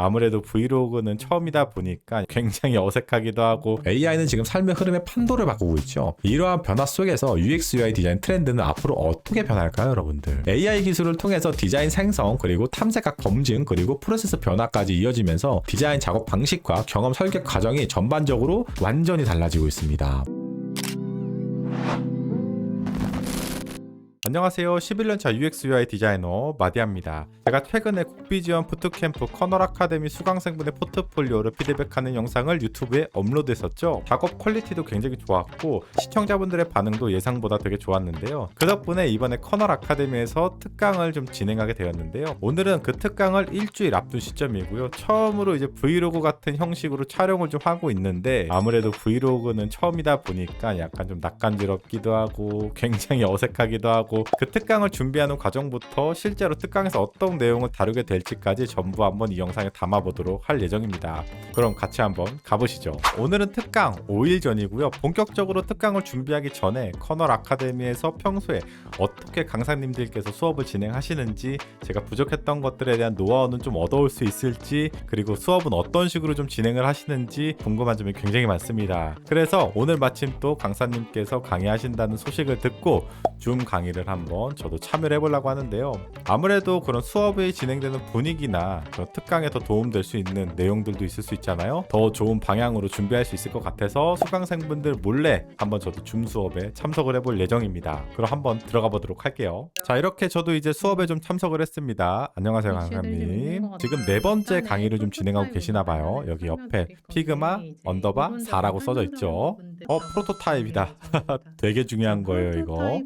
아무래도 브이로그는 처음이다 보니까 굉장히 어색하기도 하고 AI는 지금 삶의 흐름의 판도를 바꾸고 있죠. 이러한 변화 속에서 UX UI 디자인 트렌드는 앞으로 어떻게 변할까요, 여러분들? AI 기술을 통해서 디자인 생성, 그리고 탐색과 검증, 그리고 프로세스 변화까지 이어지면서 디자인 작업 방식과 경험 설계 과정이 전반적으로 완전히 달라지고 있습니다. 안녕하세요. 11년차 UX UI 디자이너 마디아입니다. 제가 최근에 국비지원 부트캠프 커널 아카데미 수강생분의 포트폴리오를 피드백하는 영상을 유튜브에 업로드했었죠. 작업 퀄리티도 굉장히 좋았고 시청자분들의 반응도 예상보다 되게 좋았는데요. 그 덕분에 이번에 커널 아카데미에서 특강을 좀 진행하게 되었는데요. 오늘은 그 특강을 일주일 앞둔 시점이고요. 처음으로 이제 브이로그 같은 형식으로 촬영을 좀 하고 있는데 아무래도 브이로그는 처음이다 보니까 약간 좀 낯간지럽기도 하고 굉장히 어색하기도 하고 그 특강을 준비하는 과정부터 실제로 특강에서 어떤 내용을 다루게 될지까지 전부 한번 이 영상에 담아보도록 할 예정입니다. 그럼 같이 한번 가보시죠. 오늘은 특강 5일 전이고요. 본격적으로 특강을 준비하기 전에 커널 아카데미에서 평소에 어떻게 강사님들께서 수업을 진행하시는지, 제가 부족했던 것들에 대한 노하우는 좀 얻어올 수 있을지, 그리고 수업은 어떤 식으로 좀 진행을 하시는지 궁금한 점이 굉장히 많습니다. 그래서 오늘 마침 또 강사님께서 강의하신다는 소식을 듣고 줌 강의를 한번 저도 참여를 해보려고 하는데요. 아무래도 그런 수업이 진행되는 분위기나 그런 특강에 더 도움될 수 있는 내용들도 있을 수 있잖아요. 더 좋은 방향으로 준비할 수 있을 것 같아서 수강생분들 몰래 한번 저도 줌 수업에 참석을 해볼 예정입니다. 그럼 한번 들어가 보도록 할게요. 자, 이렇게 저도 이제 수업에 좀 참석을 했습니다. 안녕하세요, 강사님. 지금 네 번째 강의를 좀 진행하고 계시나 봐요. 여기 옆에 피그마 언더바 4라고 써져 있죠. 프로토타입이다. 되게 중요한 거예요, 이거.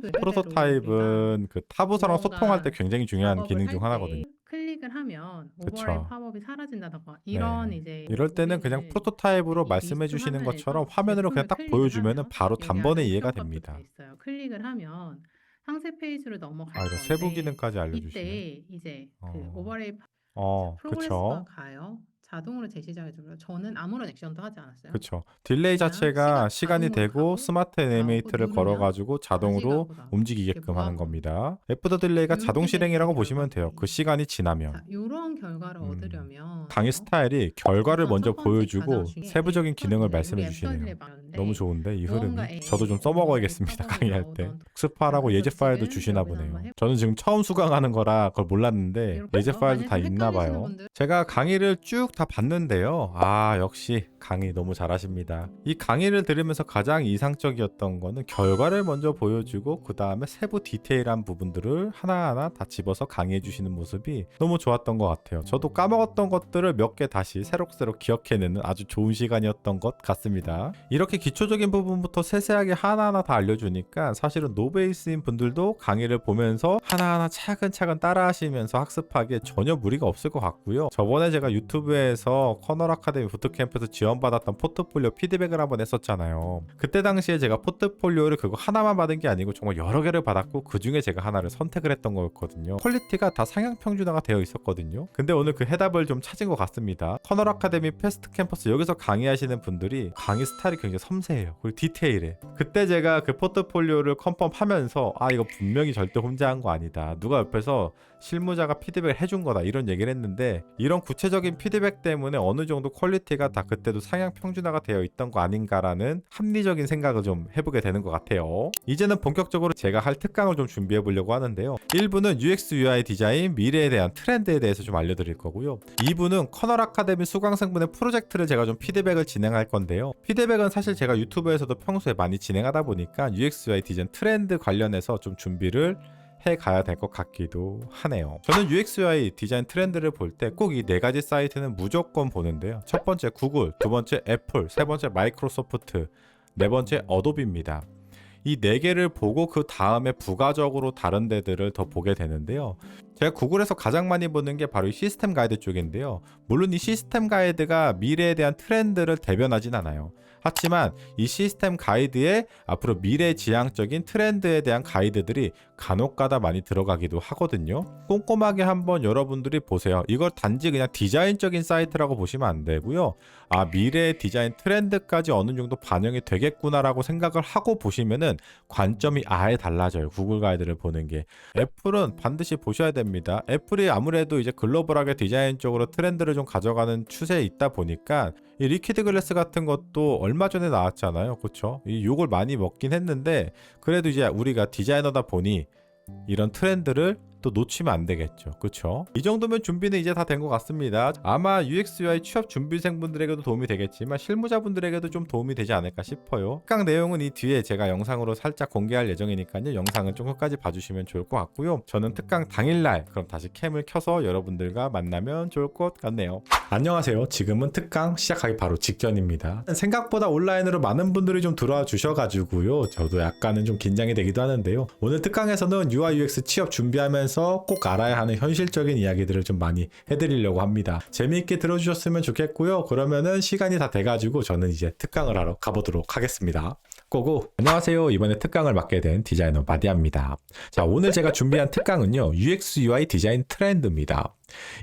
프로토타입은 그 타부서랑 소통할 때 굉장히 중요한 기능 중 하나거든요. 클릭을 하면 그쵸. 오버랩 팝업이 사라진다던가 이런 네. 이제 이럴 때는 그냥 우리를 프로토타입으로 이 말씀해 리스트 주시는 화면에서 것처럼 화면으로 그냥 제품을 딱 클릭을 보여주면은 하면 바로 여기 단번에 아래 이해가 수정값도 됩니다. 돼 있어요. 클릭을 하면 상세 페이지로 넘어갈 이거 세부 건데 기능까지 알려주시네. 이때 이제 그 어, 오버레이 프로그레스가 그쵸. 가요. 자동으로 재시작해 줘요. 저는 아무런 액션도 하지 않았어요. 그쵸. 딜레이 그냥 자체가 시간이 자동으로 되고 가고 스마트 나오고 애니메이터를 누르면 걸어가지고 다시 자동으로 가고 나오고 이게 움직이게끔 하는 무한반복. 겁니다. 애프터 딜레이가 자동 이렇게 되는 실행이라고 보시면 돼요. 그 결과들이에요. 시간이 지나면. 자, 요런 결과를 얻으려면 강의 스타일이 결과를 우선 먼저 첫 번째 가장 보여주고 중요한 세부적인 애프터 기능을 딜레이. 우리 말씀해 애프터 딜레이 주시네요. 너무 말하는데 좋은데 이 흐름이. 무언가에 저도 좀 써먹어야겠습니다. 팝업이 강의할 때. 나오던 자, 엑스파일하고 예제 그래서 파일도 지금 주시나 여기서 한번 보네요. 저는 지금 처음 수강하는 거라 그걸 몰랐는데 이렇게 예제 파일도 만약에 다 좀 있나 헷갈리시는 봐요. 분들 제가 강의를 쭉 다 봤는데요. 역시 강의 너무 잘하십니다. 이 강의를 들으면서 가장 이상적이었던 거는 결과를 먼저 보여주고 그 다음에 세부 디테일한 부분들을 하나하나 다 집어서 강의해 주시는 모습이 너무 좋았던 것 같아요. 저도 까먹었던 것들을 몇 개 다시 새록새록 기억해내는 아주 좋은 시간이었던 것 같습니다. 이렇게 기초적인 부분부터 세세하게 하나하나 다 알려주니까 사실은 노베이스인 분들도 강의를 보면서 하나하나 차근차근 따라하시면서 학습하기에 전혀 무리가 없을 것 같고요. 저번에 제가 유튜브에서 커널 아카데미 부트캠프에서 지원받았던 포트폴리오 피드백을 한번 했었잖아요. 그때 당시에 제가 포트폴리오를 그거 하나만 받은 게 아니고 정말 여러 개를 받았고 그 중에 제가 하나를 선택을 했던 거였거든요. 퀄리티가 다 상향 평준화가 되어 있었거든요. 근데 오늘 그 해답을 좀 찾은 것 같습니다. 커널 아카데미 패스트 캠퍼스 여기서 강의하시는 분들이 강의 스타일이 굉장히 섬세해요. 그리고 디테일해. 그때 제가 그 포트폴리오를 컨펌하면서 이거 분명히 절대 혼자 한 거 아니다. 누가 옆에서 실무자가 피드백을 해준 거다. 이런 얘기를 했는데 이런 구체적인 피드백 때문에 어느 정도 퀄리티가 다 그때도 상향 평준화가 되어 있던 거 아닌가라는 합리적인 생각을 좀 해보게 되는 것 같아요. 이제는 본격적으로 제가 할 특강을 좀 준비해 보려고 하는데요. 1부는 UX UI 디자인 미래에 대한 트렌드에 대해서 좀 알려드릴 거고요. 2부는 커널 아카데미 수강생분의 프로젝트를 제가 좀 피드백을 진행할 건데요. 피드백은 사실 제가 유튜브에서도 평소에 많이 진행하다 보니까 UX UI 디자인 트렌드 관련해서 좀 준비를 해가야 될 것 같기도 하네요. 저는 UX UI 디자인 트렌드를 볼 때 꼭 이 네 가지 사이트는 무조건 보는데요. 첫 번째 구글, 두 번째 애플, 세 번째 마이크로소프트, 네 번째 어도비입니다. 이 네 개를 보고 그 다음에 부가적으로 다른 데들을 더 보게 되는데요. 제가 구글에서 가장 많이 보는 게 바로 이 시스템 가이드 쪽인데요. 물론 이 시스템 가이드가 미래에 대한 트렌드를 대변하진 않아요. 하지만 이 시스템 가이드에 앞으로 미래지향적인 트렌드에 대한 가이드들이 간혹가다 많이 들어가기도 하거든요. 꼼꼼하게 한번 여러분들이 보세요. 이걸 단지 그냥 디자인적인 사이트라고 보시면 안 되고요. 미래의 디자인 트렌드까지 어느 정도 반영이 되겠구나라고 생각을 하고 보시면은 관점이 아예 달라져요. 구글 가이드를 보는 게. 애플은 반드시 보셔야 됩니다. 있습니다. 애플이 아무래도 이제 글로벌하게 디자인 쪽으로 트렌드를 좀 가져가는 추세에 있다 보니까 이 리퀴드 글래스 같은 것도 얼마 전에 나왔잖아요. 그렇죠? 이 욕을 많이 먹긴 했는데 그래도 이제 우리가 디자이너다 보니 이런 트렌드를 또 놓치면 안 되겠죠. 그렇죠? 이 정도면 준비는 이제 다 된 것 같습니다. 아마 UX UI 취업 준비생분들에게도 도움이 되겠지만 실무자분들에게도 좀 도움이 되지 않을까 싶어요. 특강 내용은 이 뒤에 제가 영상으로 살짝 공개할 예정이니까요. 영상은 좀 끝까지 봐주시면 좋을 것 같고요. 저는 특강 당일날 그럼 다시 캠을 켜서 여러분들과 만나면 좋을 것 같네요. 안녕하세요. 지금은 특강 시작하기 바로 직전입니다. 생각보다 온라인으로 많은 분들이 좀 들어와 주셔가지고요. 저도 약간은 좀 긴장이 되기도 하는데요. 오늘 특강에서는 UI UX 취업 준비하면서 꼭 알아야 하는 현실적인 이야기들을 좀 많이 해드리려고 합니다. 재미있게 들어주셨으면 좋겠고요. 그러면은 시간이 다 돼가지고 저는 이제 특강을 하러 가보도록 하겠습니다. 고고! 안녕하세요. 이번에 특강을 맡게 된 디자이너 마디아입니다. 자, 오늘 제가 준비한 특강은요. UX UI 디자인 트렌드입니다.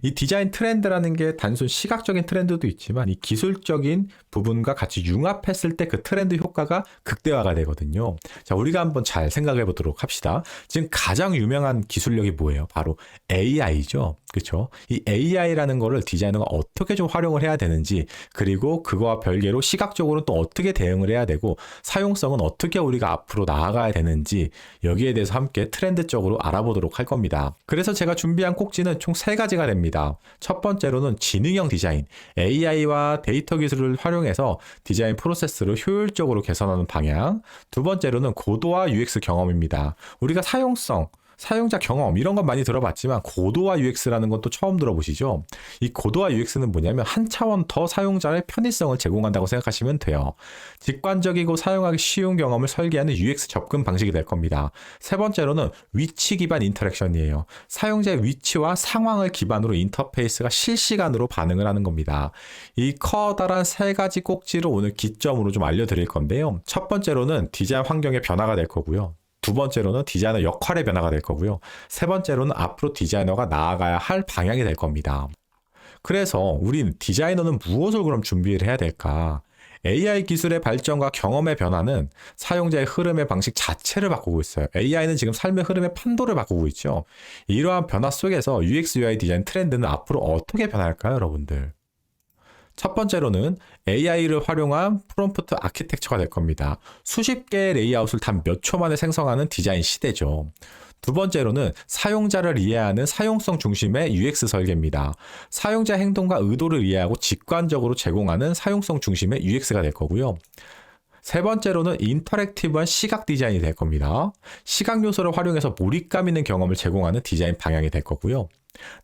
이 디자인 트렌드라는 게 단순 시각적인 트렌드도 있지만 이 기술적인 부분과 같이 융합했을 때 그 트렌드 효과가 극대화가 되거든요. 자, 우리가 한번 잘 생각해 보도록 합시다. 지금 가장 유명한 기술력이 뭐예요? 바로 AI죠. 그렇죠? 이 AI라는 거를 디자이너가 어떻게 좀 활용을 해야 되는지, 그리고 그거와 별개로 시각적으로는 또 어떻게 대응을 해야 되고 사용성은 어떻게 우리가 앞으로 나아가야 되는지 여기에 대해서 함께 트렌드적으로 알아보도록 할 겁니다. 그래서 제가 준비한 꼭지는 총 3가지가 됩니다. 첫 번째로는 지능형 디자인, AI와 데이터 기술을 활용해서 디자인 프로세스를 효율적으로 개선하는 방향. 두 번째로는 고도화 UX 경험입니다. 우리가 사용성, 사용자 경험 이런 건 많이 들어봤지만 고도화 UX라는 건 또 처음 들어보시죠? 이 고도화 UX는 뭐냐면 한 차원 더 사용자의 편의성을 제공한다고 생각하시면 돼요. 직관적이고 사용하기 쉬운 경험을 설계하는 UX 접근 방식이 될 겁니다. 세 번째로는 위치 기반 인터랙션이에요. 사용자의 위치와 상황을 기반으로 인터페이스가 실시간으로 반응을 하는 겁니다. 이 커다란 3가지 꼭지를 오늘 기점으로 좀 알려드릴 건데요. 첫 번째로는 디자인 환경의 변화가 될 거고요. 두 번째로는 디자이너 역할의 변화가 될 거고요. 세 번째로는 앞으로 디자이너가 나아가야 할 방향이 될 겁니다. 그래서 우린 디자이너는 무엇을 그럼 준비를 해야 될까? AI 기술의 발전과 경험의 변화는 사용자의 흐름의 방식 자체를 바꾸고 있어요. AI는 지금 삶의 흐름의 판도를 바꾸고 있죠. 이러한 변화 속에서 UX UI 디자인 트렌드는 앞으로 어떻게 변할까요, 여러분들? 첫 번째로는 AI를 활용한 프롬프트 아키텍처가 될 겁니다. 수십 개의 레이아웃을 단 몇 초 만에 생성하는 디자인 시대죠. 두 번째로는 사용자를 이해하는 사용성 중심의 UX 설계입니다. 사용자 행동과 의도를 이해하고 직관적으로 제공하는 사용성 중심의 UX가 될 거고요. 세 번째로는 인터랙티브한 시각 디자인이 될 겁니다. 시각 요소를 활용해서 몰입감 있는 경험을 제공하는 디자인 방향이 될 거고요.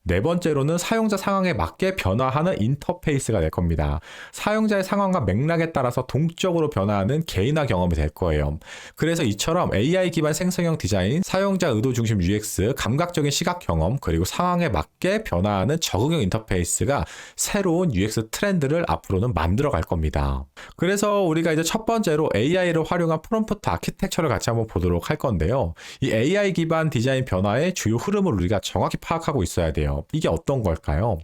네 번째로는 사용자 상황에 맞게 변화하는 인터페이스가 될 겁니다. 사용자의 상황과 맥락에 따라서 동적으로 변화하는 개인화 경험이 될 거예요. 그래서 이처럼 AI 기반 생성형 디자인, 사용자 의도 중심 UX, 감각적인 시각 경험, 그리고 상황에 맞게 변화하는 적응형 인터페이스가 새로운 UX 트렌드를 앞으로는 만들어 갈 겁니다. 그래서 우리가 이제 첫 번째로 AI를 활용한 프롬프트 아키텍처를 같이 한번 보도록 할 건데요. 이 AI 기반 디자인 변화의 주요 흐름을 우리가 정확히 파악하고 있어야 돼요. 이게 어떤 걸까요?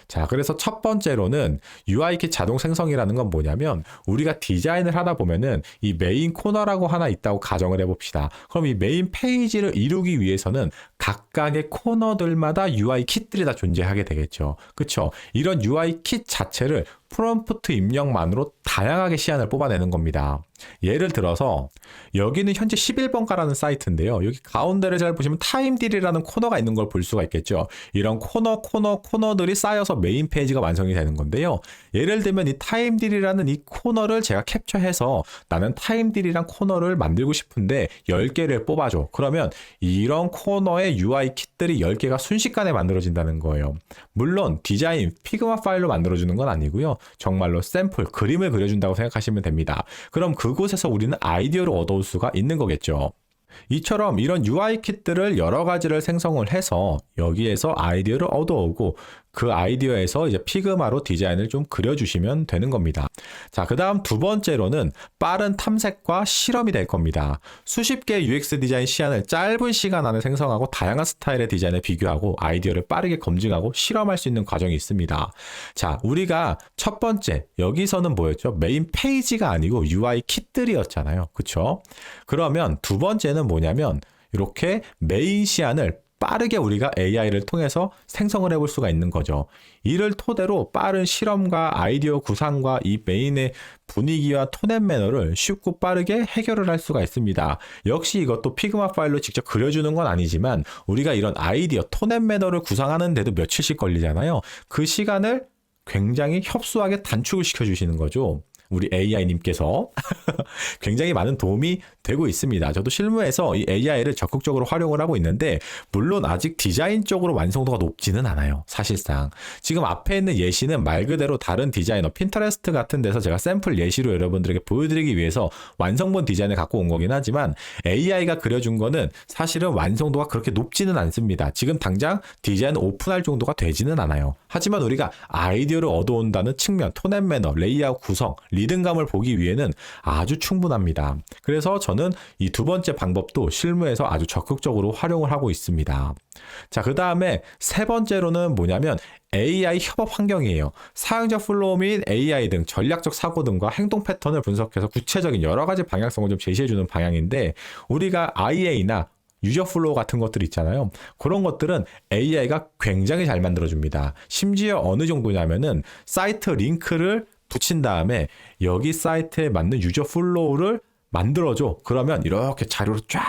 자, 그래서 첫 번째로는 UI킷 자동 생성이라는 건 뭐냐면 우리가 디자인을 하다 보면은 이 메인 코너라고 하나 있다고 가정을 해봅시다. 그럼 이 메인 페이지를 이루기 위해서는 각각의 코너들마다 UI킷들이 다 존재하게 되겠죠. 그렇죠? 이런 UI킷 자체를 프롬프트 입력만으로 다양하게 시안을 뽑아내는 겁니다. 예를 들어서 여기는 현재 11번가라는 사이트인데요. 여기 가운데를 잘 보시면 타임딜이라는 코너가 있는 걸 볼 수가 있겠죠. 이런 코너들이 쌓여서 메인 페이지가 완성이 되는 건데요. 예를 들면 이 타임딜이라는 이 코너를 제가 캡처해서 나는 타임딜이란 코너를 만들고 싶은데 10개를 뽑아줘. 그러면 이런 코너의 UI 킷들이 10개가 순식간에 만들어진다는 거예요. 물론 디자인 피그마 파일로 만들어주는 건 아니고요. 정말로 샘플, 그림을 그려준다고 생각하시면 됩니다. 그럼 그곳에서 우리는 아이디어를 얻어올 수가 있는 거겠죠. 이처럼 이런 UI 킷들을 여러 가지를 생성을 해서 여기에서 아이디어를 얻어오고 그 아이디어에서 이제 피그마로 디자인을 좀 그려주시면 되는 겁니다. 자, 그 다음 두 번째로는 빠른 탐색과 실험이 될 겁니다. 수십 개의 UX 디자인 시안을 짧은 시간 안에 생성하고 다양한 스타일의 디자인을 비교하고 아이디어를 빠르게 검증하고 실험할 수 있는 과정이 있습니다. 자, 우리가 첫 번째 여기서는 뭐였죠? 메인 페이지가 아니고 UI 킷들이었잖아요. 그쵸? 그러면 두 번째는 뭐냐면 이렇게 메인 시안을 빠르게 우리가 AI를 통해서 생성을 해볼 수가 있는 거죠. 이를 토대로 빠른 실험과 아이디어 구상과 이 메인의 분위기와 톤 앤 매너를 쉽고 빠르게 해결을 할 수가 있습니다. 역시 이것도 피그마 파일로 직접 그려주는 건 아니지만 우리가 이런 아이디어, 톤 앤 매너를 구상하는 데도 며칠씩 걸리잖아요. 그 시간을 굉장히 협소하게 단축을 시켜주시는 거죠. 우리 AI님께서 굉장히 많은 도움이 되고 있습니다. 저도 실무에서 이 AI를 적극적으로 활용을 하고 있는데 물론 아직 디자인 쪽으로 완성도가 높지는 않아요. 사실상. 지금 앞에 있는 예시는 말 그대로 다른 디자이너, 핀터레스트 같은 데서 제가 샘플 예시로 여러분들에게 보여드리기 위해서 완성본 디자인을 갖고 온 거긴 하지만 AI가 그려준 거는 사실은 완성도가 그렇게 높지는 않습니다. 지금 당장 디자인 오픈할 정도가 되지는 않아요. 하지만 우리가 아이디어를 얻어온다는 측면, 톤 앤 매너, 레이아웃 구성, 리듬감을 보기 위해는 아주 충분합니다. 그래서 저는 이 두 번째 방법도 실무에서 아주 적극적으로 활용을 하고 있습니다. 자, 그 다음에 세 번째로는 뭐냐면 AI 협업 환경이에요. 사용자 플로우 및 AI 등 전략적 사고 등과 행동 패턴을 분석해서 구체적인 여러 가지 방향성을 좀 제시해주는 방향인데 우리가 IA나 유저 플로우 같은 것들 있잖아요. 그런 것들은 AI가 굉장히 잘 만들어줍니다. 심지어 어느 정도냐면은 사이트 링크를 붙인 다음에 여기 사이트에 맞는 유저 플로우를 만들어줘. 그러면 이렇게 자료로 쫙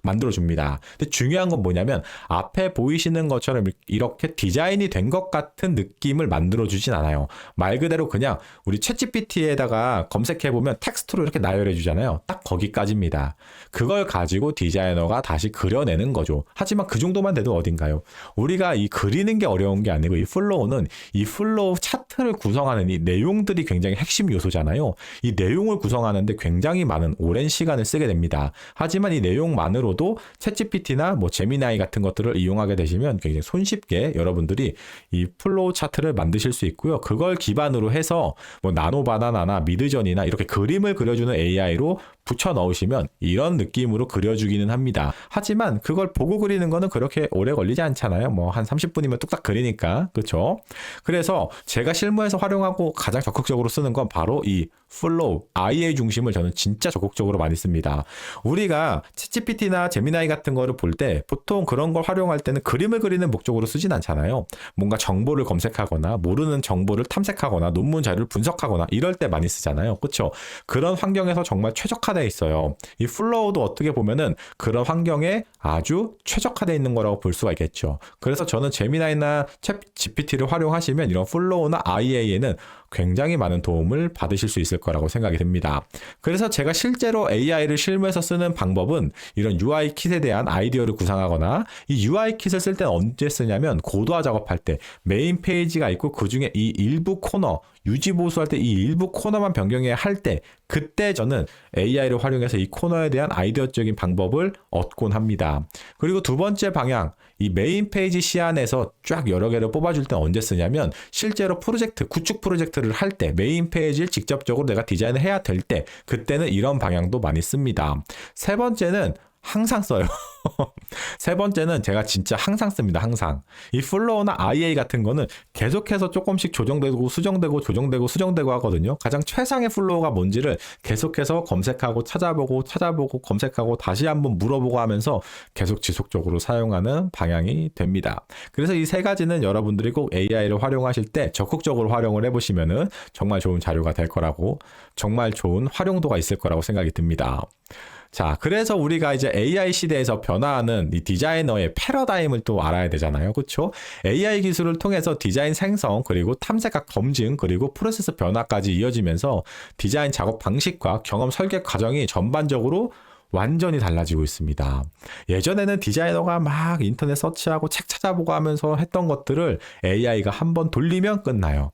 만들어줍니다. 근데 중요한 건 뭐냐면 앞에 보이시는 것처럼 이렇게 디자인이 된 것 같은 느낌을 만들어주진 않아요. 말 그대로 그냥 우리 챗GPT에다가 검색해보면 텍스트로 이렇게 나열해 주잖아요. 딱 거기까지입니다. 그걸 가지고 디자이너가 다시 그려내는 거죠. 하지만 그 정도만 돼도 어딘가요? 우리가 이 그리는 게 어려운 게 아니고 이 플로우는 이 플로우 차트를 구성하는 이 내용들이 굉장히 핵심 요소잖아요. 이 내용을 구성하는데 굉장히 많은 오랜 시간을 쓰게 됩니다. 하지만 이 내용만으로도 챗GPT나 뭐 제미나이 같은 것들을 이용하게 되시면 굉장히 손쉽게 여러분들이 이 플로우 차트를 만드실 수 있고요. 그걸 기반으로 해서 뭐 나노바나나나 미드전이나 이렇게 그림을 그려주는 AI로 붙여 넣으시면 이런 느낌으로 그려주기는 합니다. 하지만 그걸 보고 그리는 거는 그렇게 오래 걸리지 않잖아요. 뭐 한 30분이면 뚝딱 그리니까. 그렇죠? 그래서 제가 실무에서 활용하고 가장 적극적으로 쓰는 건 바로 이 플로우, IA 중심을 저는 진짜 적극적으로 많이 씁니다. 우리가 챗GPT나 제미나이 같은 거를 볼 때 보통 그런 걸 활용할 때는 그림을 그리는 목적으로 쓰진 않잖아요. 뭔가 정보를 검색하거나 모르는 정보를 탐색하거나 논문 자료를 분석하거나 이럴 때 많이 쓰잖아요. 그렇죠? 그런 환경에서 정말 최적화되어 있어요. 이 플로우도 어떻게 보면은 그런 환경에 아주 최적화되어 있는 거라고 볼 수가 있겠죠. 그래서 저는 제미나이나 챗GPT를 활용하시면 이런 플로우나 IA에는 굉장히 많은 도움을 받으실 수 있을 거라고 생각이 듭니다. 그래서 제가 실제로 AI를 실무에서 쓰는 방법은 이런 UI 킷에 대한 아이디어를 구상하거나 이 UI 킷을 쓸 때는 언제 쓰냐면 고도화 작업할 때 메인 페이지가 있고 그중에 이 일부 코너 유지 보수할 때 이 일부 코너만 변경해야 할 때 그때 저는 AI를 활용해서 이 코너에 대한 아이디어적인 방법을 얻곤 합니다. 그리고 두 번째 방향 이 메인 페이지 시안에서 쫙 여러 개를 뽑아줄 때 언제 쓰냐면 실제로 프로젝트, 구축 프로젝트를 할 때 메인 페이지를 직접적으로 내가 디자인을 해야 될 때 그때는 이런 방향도 많이 씁니다. 세 번째는 항상 써요. 세 번째는 제가 진짜 항상 씁니다. 항상. 이 플로우나 IA 같은 거는 계속해서 조금씩 조정되고 수정되고 조정되고 수정되고 하거든요. 가장 최상의 플로우가 뭔지를 계속해서 검색하고 찾아보고 검색하고 다시 한번 물어보고 하면서 계속 지속적으로 사용하는 방향이 됩니다. 그래서 이 세 가지는 여러분들이 꼭 AI를 활용하실 때 적극적으로 활용을 해보시면은 정말 좋은 자료가 될 거라고 정말 좋은 활용도가 있을 거라고 생각이 듭니다. 자, 그래서 우리가 이제 AI 시대에서 변화하는 이 디자이너의 패러다임을 또 알아야 되잖아요. 그렇죠? AI 기술을 통해서 디자인 생성, 그리고 탐색과 검증, 그리고 프로세스 변화까지 이어지면서 디자인 작업 방식과 경험 설계 과정이 전반적으로 완전히 달라지고 있습니다. 예전에는 디자이너가 막 인터넷 서치하고 책 찾아보고 하면서 했던 것들을 AI가 한번 돌리면 끝나요.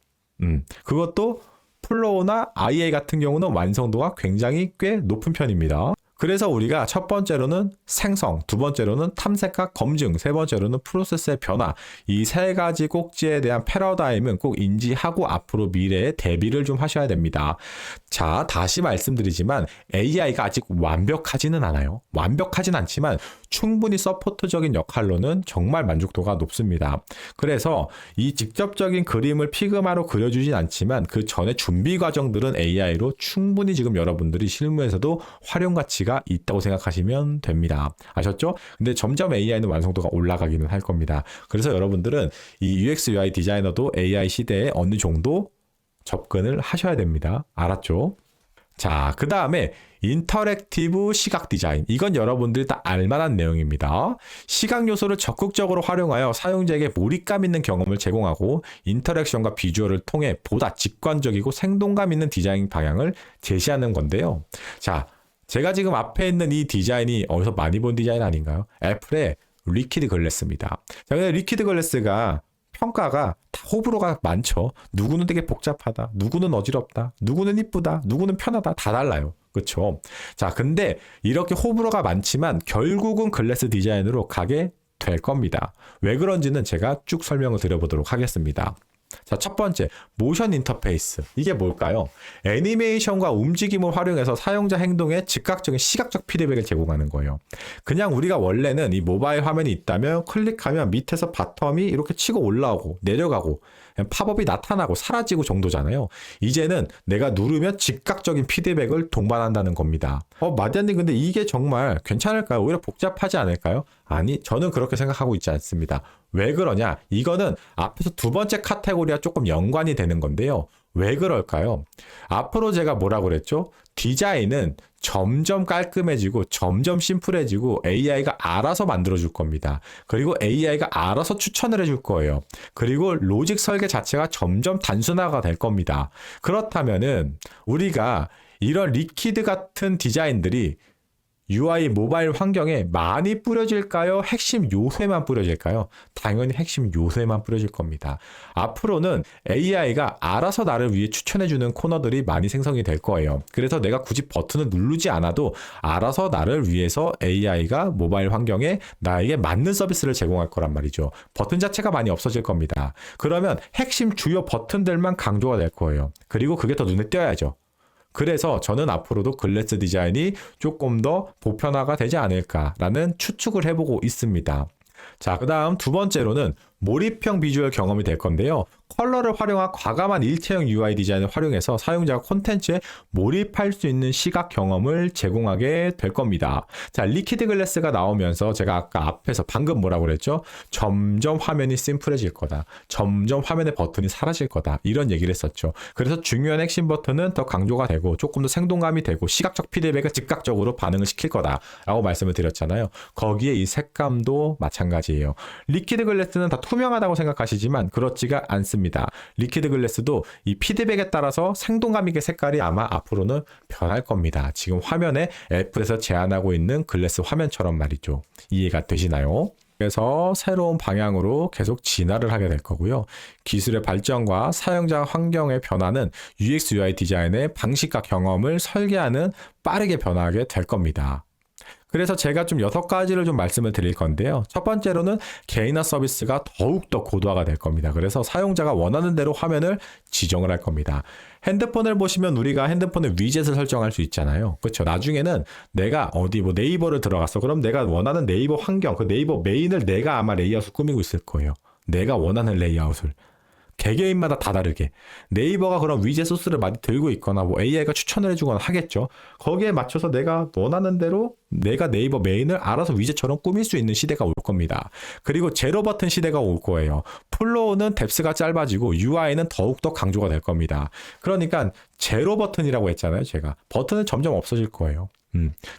그것도 플로우나 IA 같은 경우는 완성도가 굉장히 꽤 높은 편입니다. 그래서 우리가 첫 번째로는 생성, 두 번째로는 탐색과 검증, 세 번째로는 프로세스의 변화, 이 세 가지 꼭지에 대한 패러다임은 꼭 인지하고 앞으로 미래에 대비를 좀 하셔야 됩니다. 자, 다시 말씀드리지만 AI가 아직 완벽하지는 않아요. 완벽하진 않지만 충분히 서포트적인 역할로는 정말 만족도가 높습니다. 그래서 이 직접적인 그림을 피그마로 그려주진 않지만 그 전에 준비 과정들은 AI로 충분히 지금 여러분들이 실무에서도 활용 가치가 가치가 있다고 생각하시면 됩니다. 아셨죠? 근데 점점 AI는 완성도가 올라가기는 할 겁니다. 그래서 여러분들은 이 UX UI 디자이너도 AI 시대에 어느 정도 접근을 하셔야 됩니다. 알았죠? 자, 그 다음에 인터랙티브 시각 디자인. 이건 여러분들이 다 알만한 내용입니다. 시각 요소를 적극적으로 활용하여 사용자에게 몰입감 있는 경험을 제공하고 인터랙션과 비주얼을 통해 보다 직관적이고 생동감 있는 디자인 방향을 제시하는 건데요. 자, 제가 지금 앞에 있는 이 디자인이 어디서 많이 본 디자인 아닌가요? 애플의 리퀴드 글래스입니다. 자, 근데 리퀴드 글래스가 평가가 다 호불호가 많죠. 누구는 되게 복잡하다, 누구는 어지럽다, 누구는 이쁘다, 누구는 편하다, 다 달라요. 그렇죠? 자, 근데 이렇게 호불호가 많지만 결국은 글래스 디자인으로 가게 될 겁니다. 왜 그런지는 제가 쭉 설명을 드려보도록 하겠습니다. 자, 첫 번째, 모션 인터페이스. 이게 뭘까요? 애니메이션과 움직임을 활용해서 사용자 행동에 즉각적인 시각적 피드백을 제공하는 거예요. 그냥 우리가 원래는 이 모바일 화면이 있다면 클릭하면 밑에서 바텀이 이렇게 치고 올라오고 내려가고 팝업이 나타나고 사라지고 정도잖아요. 이제는 내가 누르면 즉각적인 피드백을 동반한다는 겁니다. 마디아님, 근데 이게 정말 괜찮을까요? 오히려 복잡하지 않을까요? 아니, 저는 그렇게 생각하고 있지 않습니다. 왜 그러냐? 이거는 앞에서 두 번째 카테고리와 조금 연관이 되는 건데요. 왜 그럴까요? 앞으로 제가 뭐라고 그랬죠? 디자인은 점점 깔끔해지고 점점 심플해지고 AI가 알아서 만들어줄 겁니다. 그리고 AI가 알아서 추천을 해줄 거예요. 그리고 로직 설계 자체가 점점 단순화가 될 겁니다. 그렇다면은 우리가 이런 리퀴드 같은 디자인들이 UI 모바일 환경에 많이 뿌려질까요? 핵심 요소에만 뿌려질까요? 당연히 핵심 요소에만 뿌려질 겁니다. 앞으로는 AI가 알아서 나를 위해 추천해주는 코너들이 많이 생성이 될 거예요. 그래서 내가 굳이 버튼을 누르지 않아도 알아서 나를 위해서 AI가 모바일 환경에 나에게 맞는 서비스를 제공할 거란 말이죠. 버튼 자체가 많이 없어질 겁니다. 그러면 핵심 주요 버튼들만 강조가 될 거예요. 그리고 그게 더 눈에 띄어야죠. 그래서 저는 앞으로도 글래스 디자인이 조금 더 보편화가 되지 않을까라는 추측을 해보고 있습니다. 자, 그 다음 두 번째로는 몰입형 비주얼 경험이 될 건데요. 컬러를 활용한 과감한 일체형 UI 디자인을 활용해서 사용자가 콘텐츠에 몰입할 수 있는 시각 경험을 제공하게 될 겁니다. 자, 리퀴드 글래스가 나오면서 제가 아까 앞에서 방금 뭐라고 그랬죠? 점점 화면이 심플해질 거다. 점점 화면의 버튼이 사라질 거다. 이런 얘기를 했었죠. 그래서 중요한 핵심 버튼은 더 강조가 되고 조금 더 생동감이 되고 시각적 피드백을 즉각적으로 반응을 시킬 거다. 라고 말씀을 드렸잖아요. 거기에 이 색감도 마찬가지예요. 리퀴드 글래스는 다 투명하다고 생각하시지만 그렇지가 않습니다. 리퀴드 글래스도 이 피드백에 따라서 생동감 있게 색깔이 아마 앞으로는 변할 겁니다. 지금 화면에 애플에서 제안하고 있는 글래스 화면처럼 말이죠. 이해가 되시나요? 그래서 새로운 방향으로 계속 진화를 하게 될 거고요. 기술의 발전과 사용자 환경의 변화는 UX UI 디자인의 방식과 경험을 설계하는 빠르게 변화하게 될 겁니다. 그래서 제가 좀 6가지를 좀 말씀을 드릴 건데요. 첫 번째로는 개인화 서비스가 더욱더 고도화가 될 겁니다. 그래서 사용자가 원하는 대로 화면을 지정을 할 겁니다. 핸드폰을 보시면 우리가 핸드폰에 위젯을 설정할 수 있잖아요. 그렇죠? 나중에는 내가 어디 뭐 네이버를 들어갔어. 그럼 내가 원하는 네이버 환경, 그 네이버 메인을 내가 아마 레이아웃을 꾸미고 있을 거예요. 내가 원하는 레이아웃을. 개개인마다 다 다르게. 네이버가 그런 위젯 소스를 많이 들고 있거나 뭐 AI가 추천을 해주거나 하겠죠. 거기에 맞춰서 내가 원하는 대로 내가 네이버 메인을 알아서 위젯처럼 꾸밀 수 있는 시대가 올 겁니다. 그리고 제로 버튼 시대가 올 거예요. 플로우는 뎁스가 짧아지고 UI는 더욱더 강조가 될 겁니다. 그러니까 제로 버튼이라고 했잖아요. 제가. 버튼은 점점 없어질 거예요.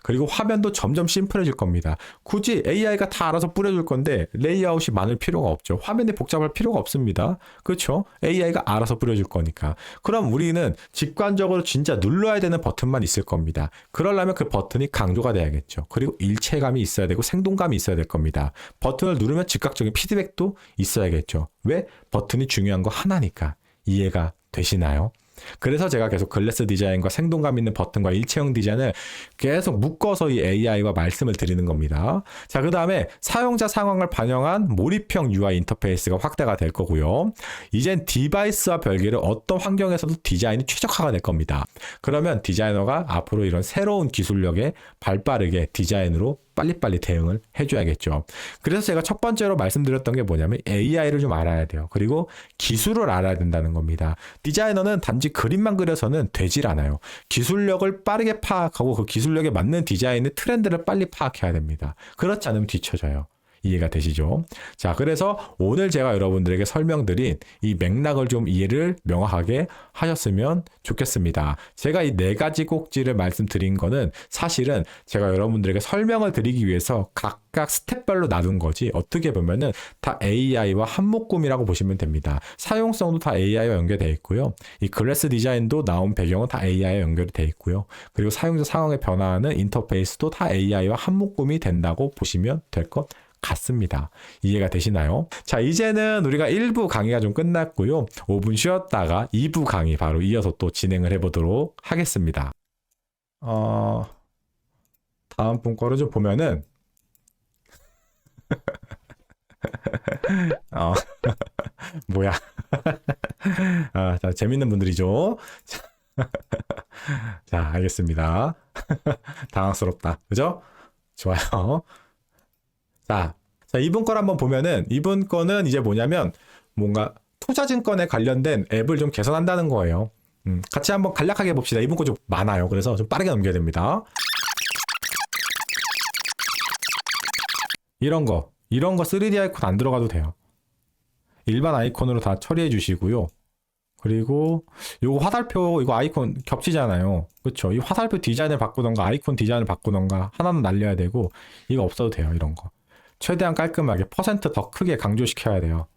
그리고 화면도 점점 심플해질 겁니다. 굳이 AI가 다 알아서 뿌려줄 건데 레이아웃이 많을 필요가 없죠. 화면이 복잡할 필요가 없습니다. 그렇죠? AI가 알아서 뿌려줄 거니까. 그럼 우리는 직관적으로 진짜 눌러야 되는 버튼만 있을 겁니다. 그러려면 그 버튼이 강조가 돼야겠죠. 그리고 일체감이 있어야 되고 생동감이 있어야 될 겁니다. 버튼을 누르면 즉각적인 피드백도 있어야겠죠. 왜? 버튼이 중요한 거 하나니까. 이해가 되시나요? 그래서 제가 계속 글래스 디자인과 생동감 있는 버튼과 일체형 디자인을 계속 묶어서 이 AI와 말씀을 드리는 겁니다. 자, 그 다음에 사용자 상황을 반영한 몰입형 UI 인터페이스가 확대가 될 거고요. 이젠 디바이스와 별개로 어떤 환경에서도 디자인이 최적화가 될 겁니다. 그러면 디자이너가 앞으로 이런 새로운 기술력에 발빠르게 디자인으로 빨리빨리 대응을 해줘야겠죠. 그래서 제가 첫 번째로 말씀드렸던 게 뭐냐면 AI를 좀 알아야 돼요. 그리고 기술을 알아야 된다는 겁니다. 디자이너는 단지 그림만 그려서는 되질 않아요. 기술력을 빠르게 파악하고 그 기술력에 맞는 디자인의 트렌드를 빨리 파악해야 됩니다. 그렇지 않으면 뒤처져요. 이해가 되시죠? 자, 그래서 오늘 제가 여러분들에게 설명드린 이 맥락을 좀 이해를 명확하게 하셨으면 좋겠습니다. 제가 이 네 가지 꼭지를 말씀드린 거는 사실은 제가 여러분들에게 설명을 드리기 위해서 각각 스텝별로 나눈 거지, 어떻게 보면은 다 AI와 한묶음이라고 보시면 됩니다. 사용성도 다 AI와 연결되어 있고요. 이 글래스 디자인도 나온 배경은 다 AI와 연결이 되어 있고요. 그리고 사용자 상황에 변화하는 인터페이스도 다 AI와 한묶음이 된다고 보시면 될 것 같습니다. 이해가 되시나요? 자, 이제는 우리가 1부 강의가 좀 끝났고요. 5분 쉬었다가 2부 강의 바로 이어서 또 진행을 해보도록 하겠습니다. 다음 분 거를 좀 보면은 뭐야. 자, 재밌는 분들이죠. 자, 알겠습니다. 당황스럽다. 그죠? 좋아요. 자, 이분 걸 한번 보면은 이분 거는 이제 뭐냐면 뭔가 투자증권에 관련된 앱을 좀 개선한다는 거예요. 같이 한번 간략하게 봅시다. 이분 거 좀 많아요. 그래서 좀 빠르게 넘겨야 됩니다. 이런 거 3D 아이콘 안 들어가도 돼요. 일반 아이콘으로 다 처리해 주시고요. 그리고 요거 화살표 이거 아이콘 겹치잖아요. 그렇죠? 이 화살표 디자인을 바꾸던가 아이콘 디자인을 바꾸던가 하나는 날려야 되고 이거 없어도 돼요. 이런 거. 최대한 깔끔하게 퍼센트 더 크게 강조시켜야 돼요.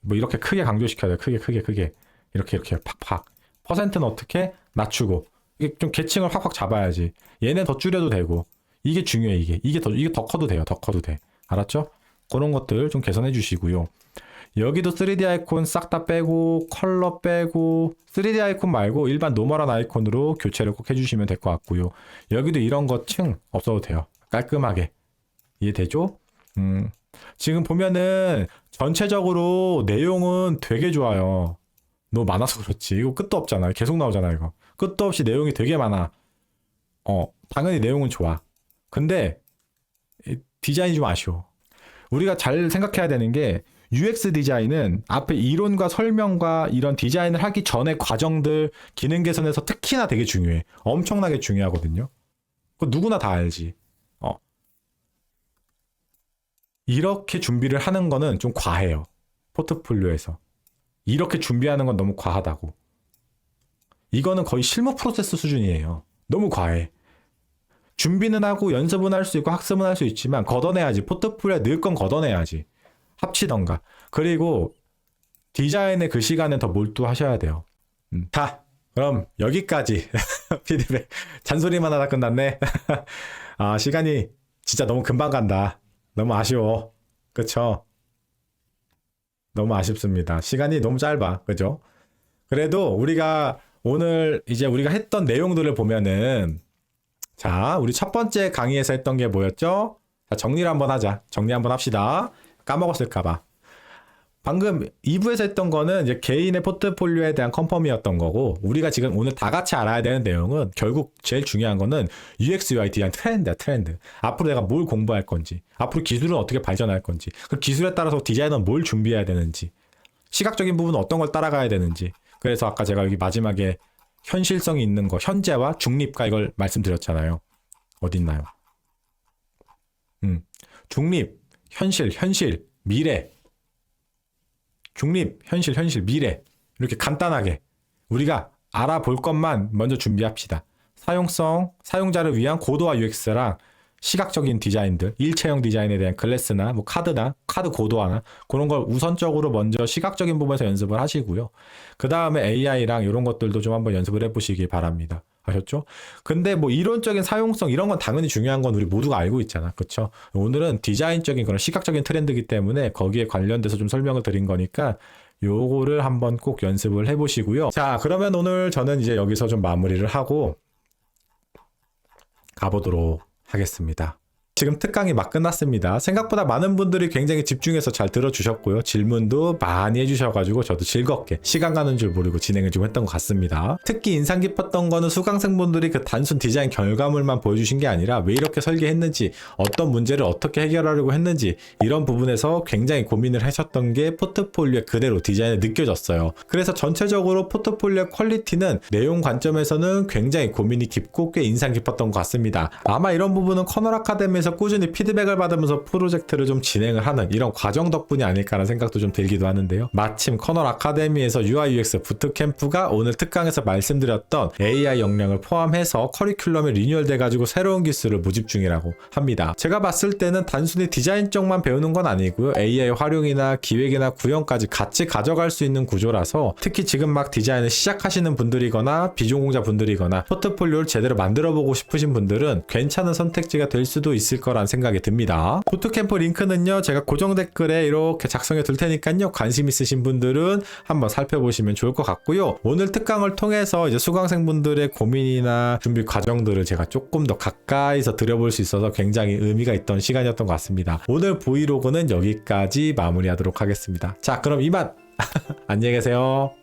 뭐 이렇게 크게 강조시켜야 돼요. 크게 이렇게 팍팍. 퍼센트는 어떻게 낮추고 이게 좀 계층을 확확 잡아야지. 얘네 더 줄여도 되고 이게 중요해. 이게 더 커도 돼요. 더 커도 돼. 알았죠? 그런 것들 좀 개선해 주시고요. 여기도 3D 아이콘 싹 다 빼고 컬러 빼고 3D 아이콘 말고 일반 노멀한 아이콘으로 교체를 꼭 해주시면 될 것 같고요. 여기도 이런 거 층 없어도 돼요. 깔끔하게. 이해되죠? 지금 보면은 전체적으로 내용은 되게 좋아요. 너무 많아서 그렇지. 이거 끝도 없잖아. 계속 나오잖아, 이거. 끝도 없이 내용이 되게 많아. 당연히 내용은 좋아. 근데 디자인이 좀 아쉬워. 우리가 잘 생각해야 되는 게 UX 디자인은 앞에 이론과 설명과 이런 디자인을 하기 전에 과정들, 기능 개선에서 특히나 되게 중요해. 엄청나게 중요하거든요. 그거 누구나 다 알지. 이렇게 준비를 하는 거는 좀 과해요. 포트폴리오에서. 이렇게 준비하는 건 너무 과하다고. 이거는 거의 실무 프로세스 수준이에요. 너무 과해. 준비는 하고 연습은 할 수 있고 학습은 할 수 있지만 걷어내야지. 포트폴리오에 넣을 건 걷어내야지. 합치던가. 그리고 디자인에 그 시간에 더 몰두하셔야 돼요. 자, 그럼 여기까지 피드백. 잔소리만 하다 끝났네. 시간이 진짜 너무 금방 간다. 너무 아쉬워. 그쵸? 너무 아쉽습니다. 시간이 너무 짧아. 그죠? 그래도 우리가 오늘 이제 우리가 했던 내용들을 보면은 자, 우리 첫 번째 강의에서 했던 게 뭐였죠? 자, 정리를 한번 하자. 정리 한번 합시다. 까먹었을까봐. 방금 2부에서 했던 거는 이제 개인의 포트폴리오에 대한 컨펌이었던 거고, 우리가 지금 오늘 다 같이 알아야 되는 내용은 결국 제일 중요한 거는 UX, UI 디자인 트렌드야, 트렌드. 앞으로 내가 뭘 공부할 건지, 앞으로 기술은 어떻게 발전할 건지, 그 기술에 따라서 디자이너는 뭘 준비해야 되는지, 시각적인 부분은 어떤 걸 따라가야 되는지. 그래서 아까 제가 여기 마지막에 현실성이 있는 거, 현재와 중립과 이걸 말씀드렸잖아요. 어딨나요? 중립, 현실, 미래. 중립, 현실, 미래. 이렇게 간단하게 우리가 알아볼 것만 먼저 준비합시다. 사용성, 사용자를 위한 고도화 UX랑 시각적인 디자인들, 일체형 디자인에 대한 글래스나 뭐 카드 고도화나 그런 걸 우선적으로 먼저 시각적인 부분에서 연습을 하시고요. 그 다음에 AI랑 이런 것들도 좀 한번 연습을 해보시기 바랍니다. 아셨죠? 근데 뭐 이론적인 사용성 이런 건 당연히 중요한 건 우리 모두가 알고 있잖아. 그렇죠? 오늘은 디자인적인 그런 시각적인 트렌드이기 때문에 거기에 관련돼서 좀 설명을 드린 거니까 요거를 한번 꼭 연습을 해보시고요. 자, 그러면 오늘 저는 이제 여기서 좀 마무리를 하고 가보도록 하겠습니다. 지금 특강이 막 끝났습니다. 생각보다 많은 분들이 굉장히 집중해서 잘 들어주셨고요. 질문도 많이 해주셔가지고 저도 즐겁게 시간 가는 줄 모르고 진행을 좀 했던 것 같습니다. 특히 인상 깊었던 거는 수강생분들이 그 단순 디자인 결과물만 보여주신 게 아니라 왜 이렇게 설계했는지, 어떤 문제를 어떻게 해결하려고 했는지 이런 부분에서 굉장히 고민을 하셨던 게 포트폴리오에 그대로 디자인에 느껴졌어요. 그래서 전체적으로 포트폴리오 퀄리티는 내용 관점에서는 굉장히 고민이 깊고 꽤 인상 깊었던 것 같습니다. 아마 이런 부분은 커널 아카데미에서 꾸준히 피드백을 받으면서 프로젝트를 좀 진행을 하는 이런 과정 덕분이 아닐까라는 생각도 좀 들기도 하는데요. 마침 커널 아카데미에서 UI UX 부트캠프가 오늘 특강에서 말씀드렸던 AI 역량을 포함해서 커리큘럼이 리뉴얼 돼가지고 새로운 기술을 모집 중이라고 합니다. 제가 봤을 때는 단순히 디자인 쪽만 배우는 건 아니고요. AI 활용이나 기획이나 구현까지 같이 가져갈 수 있는 구조라서 특히 지금 막 디자인을 시작하시는 분들이거나 비전공자 분들이거나 포트폴리오를 제대로 만들어보고 싶으신 분들은 괜찮은 선택지가 될 수도 있을 거란 생각이 듭니다. 부트캠프 링크는요, 제가 고정 댓글에 이렇게 작성해 둘 테니까요, 관심 있으신 분들은 한번 살펴보시면 좋을 것 같고요. 오늘 특강을 통해서 이제 수강생분들의 고민이나 준비 과정들을 제가 조금 더 가까이서 들여볼 수 있어서 굉장히 의미가 있던 시간이었던 것 같습니다. 오늘 브이로그는 여기까지 마무리하도록 하겠습니다. 자, 그럼 이만! 안녕히 계세요.